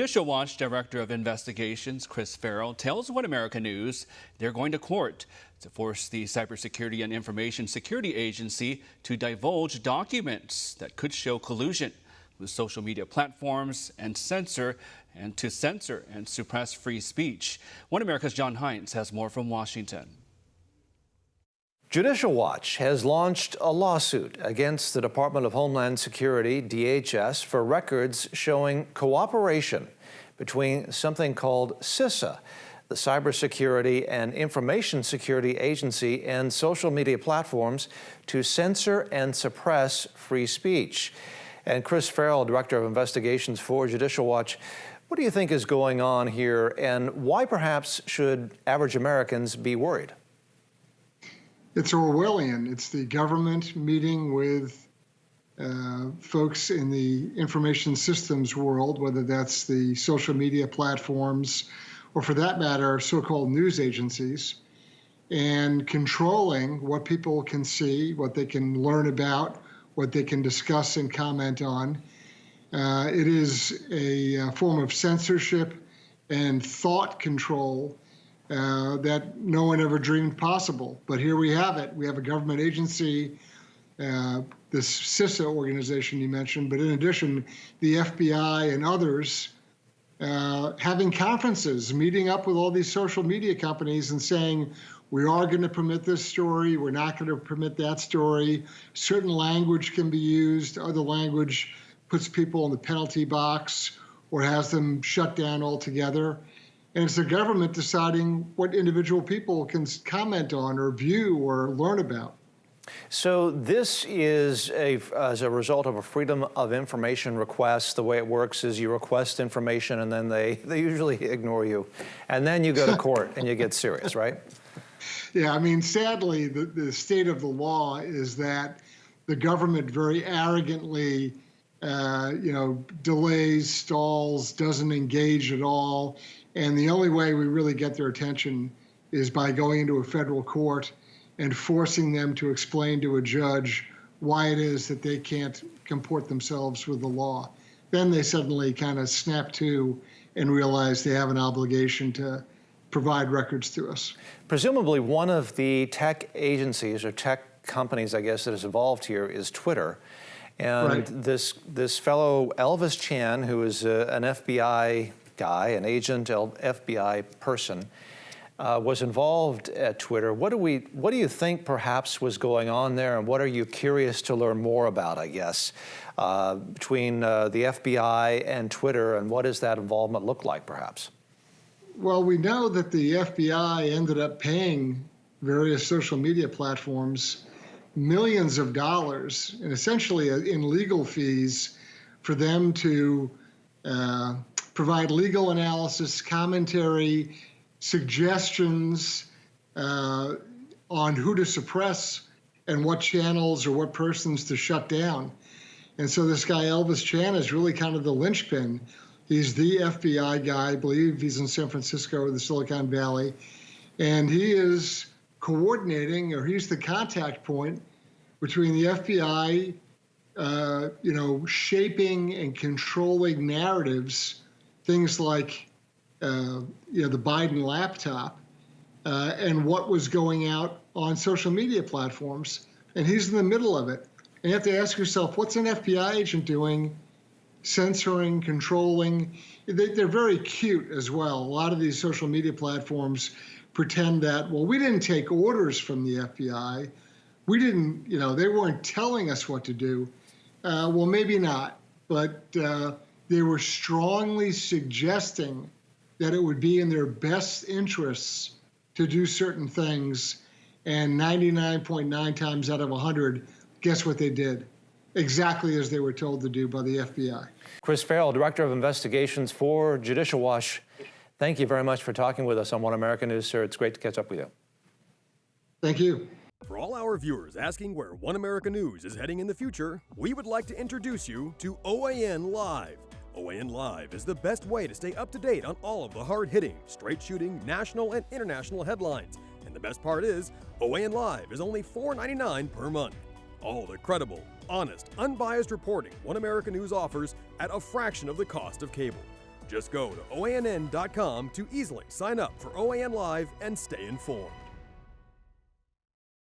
Judicial Watch Director of Investigations Chris FARRELL tells One America News they're going to court to force the Cybersecurity and Information Security Agency to divulge documents that could show collusion with social media platforms and censor and suppress free speech. One America's John Hines has more from Washington. Judicial Watch has launched a lawsuit against the Department of Homeland Security, DHS, for records showing cooperation between something called CISA, the Cybersecurity and Information Security Agency, and social media platforms to censor and suppress free speech. And Chris FARRELL, Director of Investigations for Judicial Watch, what do you think is going on here, and why perhaps should average Americans be worried? It's Orwellian. It's the government meeting with folks in the information systems world, whether that's the social media platforms or, for that matter, so-called news agencies, and controlling what people can see, what they can learn about, what they can discuss and comment on. It is a form of censorship and thought control that no one ever dreamed possible. But here we have it. We have a government agency, this CISA organization you mentioned, but in addition, the FBI and others having conferences, meeting up with all these social media companies and saying, we are going to permit this story, we're not going to permit that story. Certain language can be used, other language puts people in the penalty box or has them shut down altogether. And it's the government deciding what individual people can comment on or view or learn about. So this is as a result of a Freedom of Information request. The way it works is you request information and then they usually ignore you. And then you go to court and you get serious, right? Yeah, I mean, sadly, the state of the law is that the government very arrogantly delays, stalls, doesn't engage at all. And the only way we really get their attention is by going into a federal court and forcing them to explain to a judge why it is that they can't comport themselves with the law. Then they suddenly kind of snap to and realize they have an obligation to provide records to us. Presumably one of the tech agencies or tech companies, I guess, that is involved here is Twitter. And right. this fellow Elvis Chan, who is an FBI guy, an agent, FBI person, was involved at Twitter. What do you think perhaps was going on there, and what are you curious to learn more about, I guess, between the FBI and Twitter, and what does that involvement look like, perhaps? Well, we know that the FBI ended up paying various social media platforms millions of dollars, and essentially in legal fees, for them to provide legal analysis, commentary, suggestions on who to suppress and what channels or what persons to shut down. And so this guy, Elvis Chan, is really kind of the linchpin. He's the FBI guy. I believe he's in San Francisco or the Silicon Valley. And he is coordinating, or he's the contact point between the FBI, shaping and controlling narratives, things like, the Biden laptop, and what was going out on social media platforms. And he's in the middle of it. And you have to ask yourself, what's an FBI agent doing? Censoring, controlling. They're very cute as well. A lot of these social media platforms pretend that, well, we didn't take orders from the FBI. We didn't, they weren't telling us what to do. Well, maybe not, but they were strongly suggesting that it would be in their best interests to do certain things. And 99.9 times out of 100, guess what they did? Exactly as they were told to do by the FBI. Chris FARRELL, Director of Investigations for Judicial Watch, thank you very much for talking with us on One America News, sir. It's great to catch up with you. Thank you. For all our viewers asking where One America News is heading in the future, we would like to introduce you to OAN Live. OAN Live is the best way to stay up to date on all of the hard-hitting, straight-shooting, national and international headlines. And the best part is, OAN Live is only $4.99 per month. All the credible, honest, unbiased reporting One America News offers at a fraction of the cost of cable. Just go to OANN.com to easily sign up for OAN Live and stay informed.